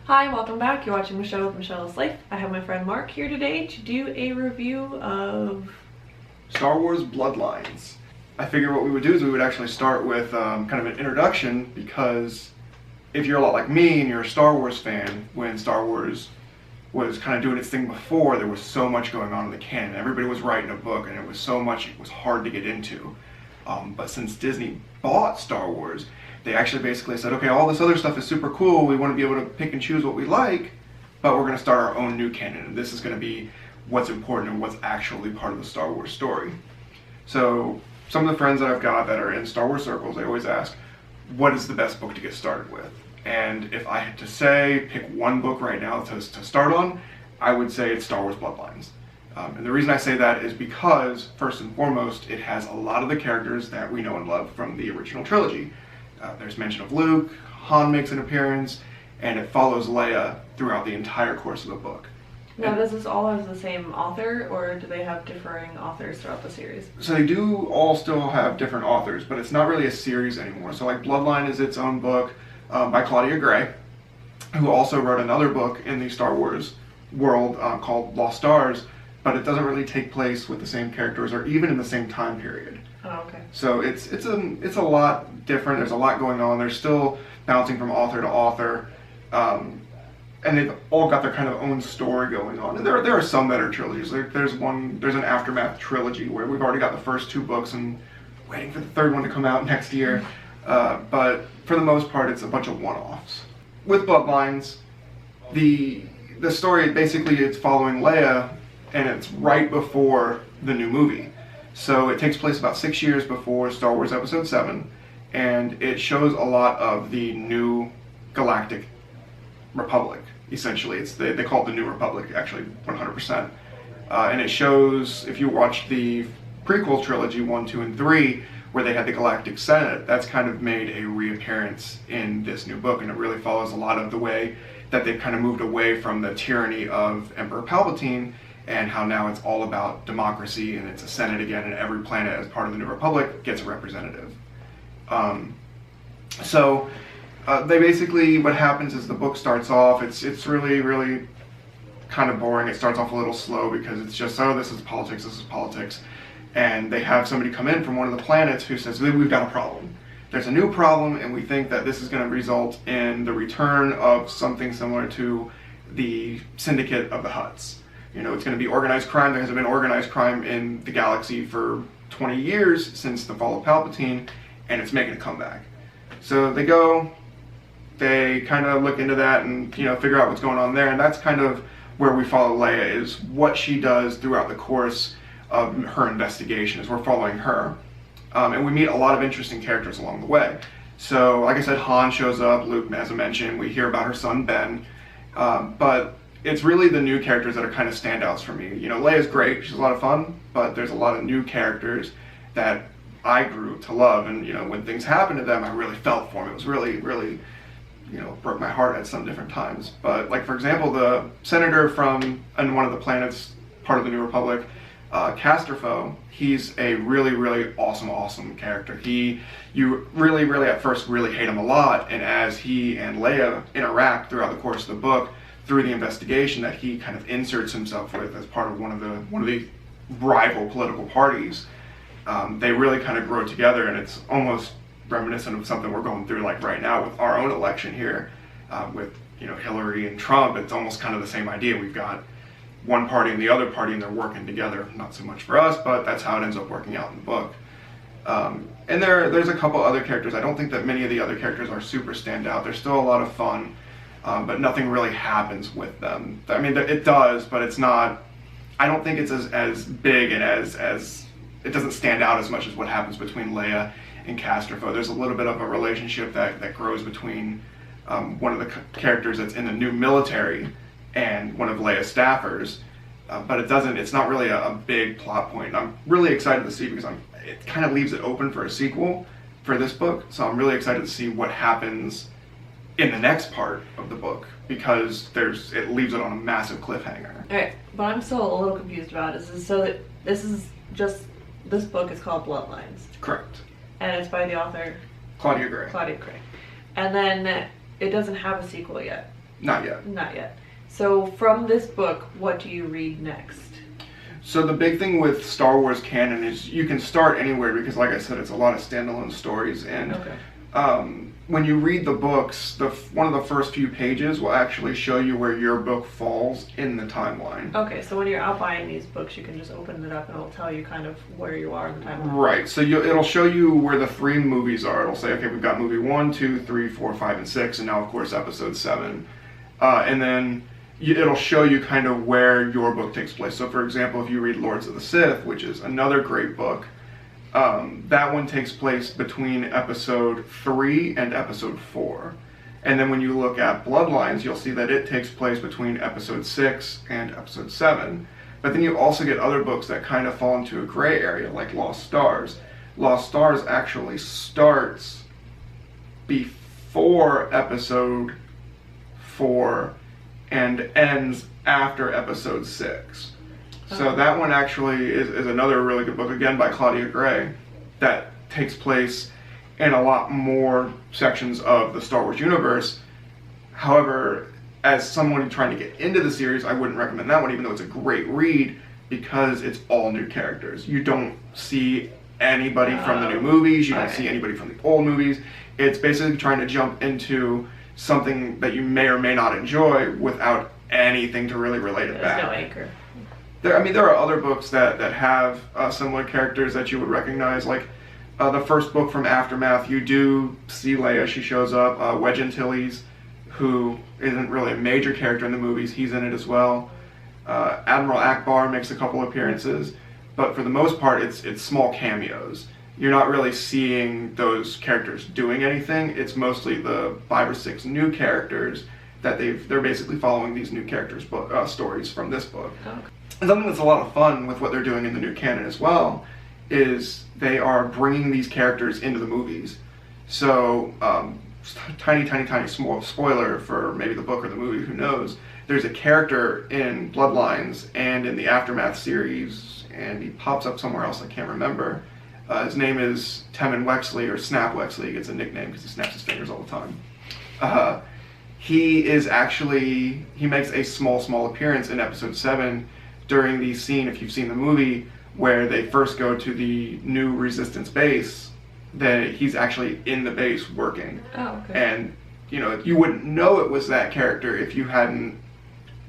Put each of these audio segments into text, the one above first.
Hi, welcome back. You're watching Michelle with Michelle's Life. I have my friend Mark here today to do a review of Star Wars Bloodlines. I figured what we would do is we would actually start with kind of an introduction, because if you're a lot like me and you're a Star Wars fan, when Star Wars was kind of doing its thing before, there was so much going on in the canon. Everybody was writing a book and it was so much, it was hard to get into. But since Disney bought Star Wars, they actually basically said, okay, all this other stuff is super cool, we want to be able to pick and choose what we like, but we're going to start our own new canon, and this is going to be what's important and what's actually part of the Star Wars story. So some of the friends that I've got that are in Star Wars circles, they always ask, what is the best book to get started with? And if I had to say, pick one book right now to start on, I would say it's Star Wars Bloodlines. And the reason I say that is because, first and foremost, it has a lot of the characters that we know and love from the original trilogy. There's mention of Luke, Han makes an appearance, and it follows Leia throughout the entire course of the book. Now, does this all have the same author, or do they have differing authors throughout the series? So they do all still have different authors, but it's not really a series anymore. So like Bloodline is its own book by Claudia Gray, who also wrote another book in the Star Wars world called Lost Stars, but it doesn't really take place with the same characters or even in the same time period. Oh, okay. So it's a lot different. There's a lot going on. They're still bouncing from author to author, and they've all got their kind of own story going on. And there are some that are trilogies. There's an Aftermath trilogy where we've already got the first two books and waiting for the third one to come out next year. But for the most part, it's a bunch of one-offs. With Bloodlines, the story basically it's following Leia, and it's right before the new movie. So it takes place about 6 years before Star Wars Episode 7, and it shows a lot of the new Galactic Republic, essentially. They call it the New Republic, actually, 100%. And it shows, if you watch the prequel trilogy, 1, 2, and 3, where they had the Galactic Senate, that's kind of made a reappearance in this new book, and it really follows a lot of the way that they've kind of moved away from the tyranny of Emperor Palpatine, and how now it's all about democracy, and it's a Senate again, and every planet as part of the New Republic gets a representative. They basically, what happens is the book starts off, it's really, really kind of boring. It starts off a little slow because it's just, oh, this is politics. And they have somebody come in from one of the planets who says, we've got a problem. There's a new problem, and we think that this is going to result in the return of something similar to the Syndicate of the Hutts. You know, it's going to be organized crime. There hasn't been organized crime in the galaxy for 20 years since the fall of Palpatine, and it's making a comeback. So they go, they kind of look into that and, you know, figure out what's going on there, and that's kind of where we follow Leia, is what she does throughout the course of her investigation, as we're following her. And we meet a lot of interesting characters along the way. So, like I said, Han shows up, Luke, as I mentioned, we hear about her son, Ben, but it's really the new characters that are kind of standouts for me. You know, Leia's great, she's a lot of fun, but there's a lot of new characters that I grew to love, and, you know, when things happened to them, I really felt for them. It was really, really, you know, broke my heart at some different times. But, like, for example, the senator from one of the planets, part of the New Republic, Casterfo, he's a really, really awesome character. You really, really at first really hate him a lot, and as he and Leia interact throughout the course of the book, through the investigation that he kind of inserts himself with as part of one of the rival political parties, they really kind of grow together, and it's almost reminiscent of something we're going through like right now with our own election here, with, you know, Hillary and Trump. It's almost kind of the same idea. We've got one party and the other party, and they're working together. Not so much for us, but that's how it ends up working out in the book. And there's a couple other characters. I don't think that many of the other characters are super standout. They're still a lot of fun. But nothing really happens with them. I mean, it does, but it's not, I don't think it's as big and as it doesn't stand out as much as what happens between Leia and Casterfo. There's a little bit of a relationship that grows between one of the characters that's in the new military and one of Leia's staffers, but it's not really a big plot point. I'm really excited to see, because it kind of leaves it open for a sequel for this book, so I'm really excited to see what happens in the next part of the book, because it leaves it on a massive cliffhanger. Alright, but I'm still a little confused about it. This book is called Bloodlines. Correct. And it's by the author Claudia Gray. And then it doesn't have a sequel yet. Not yet. Not yet. So from this book, what do you read next? So the big thing with Star Wars canon is you can start anywhere because, like I said, it's a lot of standalone stories. And when you read the books, one of the first few pages will actually show you where your book falls in the timeline. Okay, so when you're out buying these books, you can just open it up and it'll tell you kind of where you are in the timeline. Right. So it'll show you where the 3 movies are. It'll say, okay, we've got movie 1, 2, 3, 4, 5, and 6, and now, of course, episode 7. And then it'll show you kind of where your book takes place. So, for example, if you read Lords of the Sith, which is another great book, that one takes place between episode 3 and episode 4. And then when you look at Bloodlines, you'll see that it takes place between episode 6 and episode 7. But then you also get other books that kind of fall into a gray area, like Lost Stars. Lost Stars actually starts before episode 4 and ends after episode 6. So that one actually is another really good book, again by Claudia Gray, that takes place in a lot more sections of the Star Wars universe. However, as someone trying to get into the series, I wouldn't recommend that one, even though it's a great read, because it's all new characters. You don't see anybody from the new movies, you don't see anybody from the old movies. It's basically trying to jump into something that you may or may not enjoy without anything to really relate it back. There's no anchor. There are other books that have similar characters that you would recognize, like the first book from Aftermath, you do see Leia, she shows up. Wedge Antilles, who isn't really a major character in the movies, he's in it as well. Admiral Akbar makes a couple appearances, but for the most part it's small cameos. You're not really seeing those characters doing anything. It's mostly the 5 or 6 new characters that they're basically following these new characters' stories from this book. Okay. And something that's a lot of fun with what they're doing in the new canon as well is they are bringing these characters into the movies. So, tiny small spoiler for maybe the book or the movie, who knows. There's a character in Bloodlines and in the Aftermath series, and he pops up somewhere else I can't remember. His name is Temmin Wexley, or Snap Wexley. He gets a nickname because he snaps his fingers all the time. He makes a small appearance in episode 7 during the scene, if you've seen the movie, where they first go to the new Resistance base. That he's actually in the base working. Oh, okay. And, you wouldn't know it was that character if you hadn't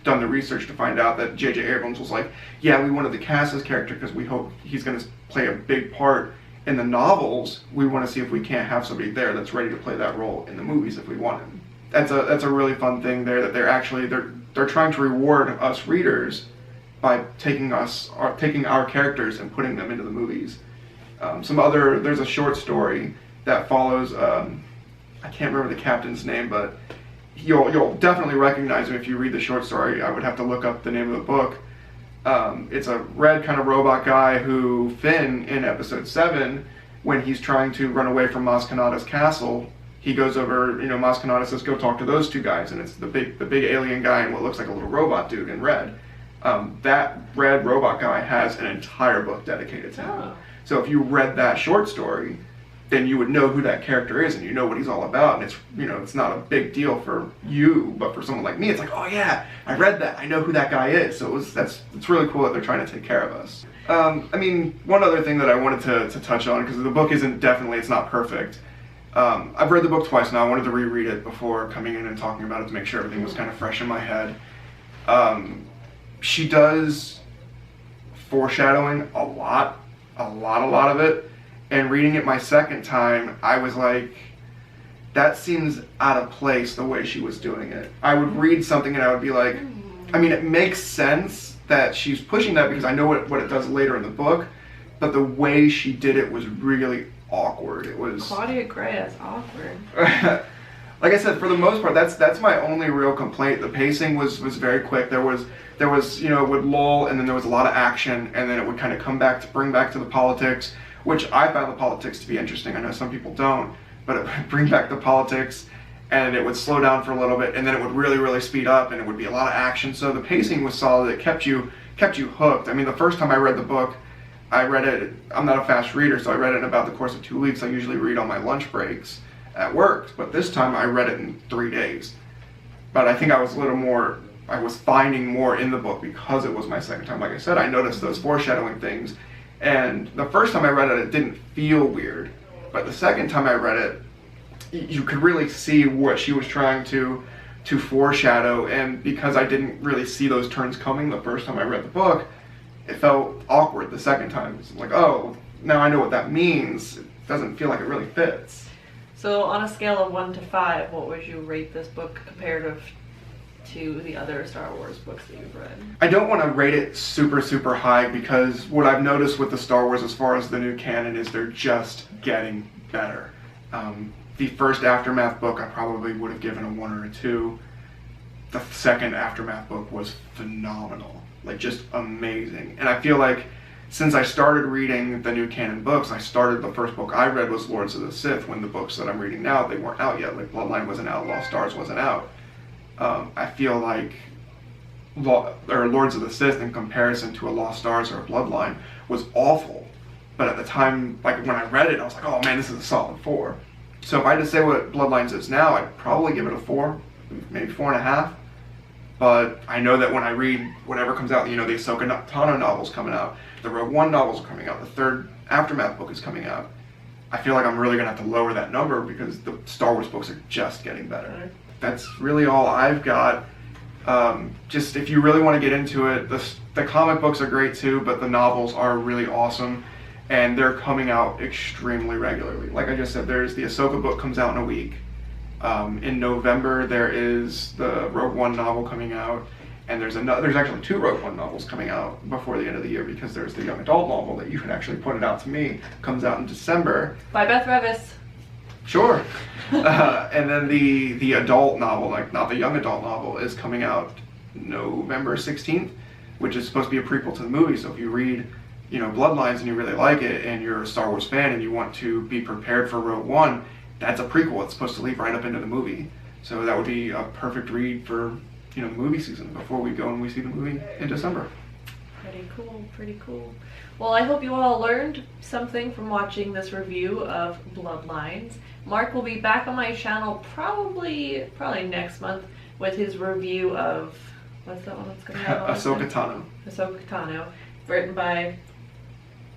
done the research to find out that J.J. Abrams was like, yeah, we wanted to cast this character because we hope he's going to play a big part in the novels. We want to see if we can't have somebody there that's ready to play that role in the movies if we want him. That's a really fun thing there, that they're trying to reward us readers by taking our characters and putting them into the movies. There's a short story that follows, I can't remember the captain's name, but you'll definitely recognize him if you read the short story. I would have to look up the name of the book. It's a red kind of robot guy who Finn, in episode 7, when he's trying to run away from Maz Kanata's castle, he goes over, Maz Kanata says, go talk to those 2 guys, and it's the big alien guy and what looks like a little robot dude in red. That red robot guy has an entire book dedicated to him. So if you read that short story, then you would know who that character is and you know what he's all about, and it's not a big deal for you, but for someone like me, it's like, oh yeah, I read that, I know who that guy is. So it's really cool that they're trying to take care of us. One other thing that I wanted to touch on, because the book it's not perfect. I've read the book twice now. I wanted to reread it before coming in and talking about it to make sure everything was kind of fresh in my head. She does foreshadowing a lot of it. And reading it my second time, I was like, that seems out of place the way she was doing it. I would read something and I would be like, it makes sense that she's pushing that because I know what it does later in the book, but the way she did it was really awkward. It was Claudia Gray is awkward. Like I said, for the most part, that's my only real complaint. The pacing was very quick. There was it would lull, and then there was a lot of action, and then it would kind of bring back to the politics, which I found the politics to be interesting. I know some people don't, but it would bring back the politics, and it would slow down for a little bit, and then it would really speed up, and it would be a lot of action. So the pacing was solid. It kept you hooked. The first time I read the book, I read it. I'm not a fast reader, so I read it in about the course of 2 weeks. I usually read on my lunch breaks at work, but this time I read it in 3 days. but I think I was finding more in the book because it was my second time. Like I said, I noticed those foreshadowing things, and the first time I read it didn't feel weird, but the second time I read it, you could really see what she was trying to foreshadow, and because I didn't really see those turns coming the first time I read the book, it felt awkward the second time. It's like, oh, now I know what that means. It doesn't feel like it really fits. So on a scale of 1 to 5, what would you rate this book comparative to the other Star Wars books that you've read? I don't want to rate it super, super high, because what I've noticed with the Star Wars as far as the new canon is they're just getting better. The first Aftermath book I probably would have given a 1 or a 2. The second Aftermath book was phenomenal, like just amazing. And I feel like since I started reading the new canon books, the first book I read was Lords of the Sith, when the books that I'm reading now, they weren't out yet. Like Bloodline wasn't out, Lost Stars wasn't out. I feel like Lords of the Sith in comparison to a Lost Stars or a Bloodline was awful. But at the time, like when I read it, I was like, oh man, this is a solid 4. So if I had to say what Bloodlines is now, I'd probably give it a 4, maybe 4.5. But I know that when I read whatever comes out, the Ahsoka Tano novel's coming out, the Rogue One novels are coming out, the third Aftermath book is coming out. I feel like I'm really going to have to lower that number because the Star Wars books are just getting better. That's really all I've got. Just if you really want to get into it, the comic books are great too, but the novels are really awesome. And they're coming out extremely regularly. Like I just said, there's the Ahsoka book comes out in a week. In November, there is the Rogue One novel coming out, and there's actually 2 Rogue One novels coming out before the end of the year, because there's the young adult novel that you had actually pointed out to me, comes out in December. By Beth Revis. Sure. And then the adult novel, like not the young adult novel, is coming out November 16th, which is supposed to be a prequel to the movie. So if you read Bloodlines and you really like it and you're a Star Wars fan and you want to be prepared for Rogue One, that's a prequel. It's supposed to lead right up into the movie. So that would be a perfect read for, the movie season before we go and we see the movie in December. Pretty cool, pretty cool. Well, I hope you all learned something from watching this review of Bloodlines. Mark will be back on my channel probably next month with his review of, what's that one that's coming out? Ahsoka Tano. Ahsoka Tano, written by...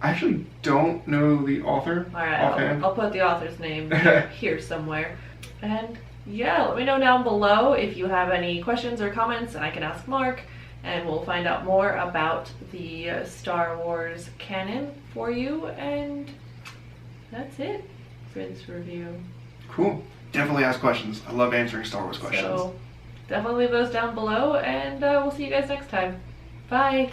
I actually don't know the author. Alright, I'll put the author's name here somewhere. And yeah, let me know down below if you have any questions or comments, and I can ask Mark, and we'll find out more about the Star Wars canon for you. And that's it for this review. Cool. Definitely ask questions. I love answering Star Wars questions. So definitely leave those down below, and we'll see you guys next time. Bye!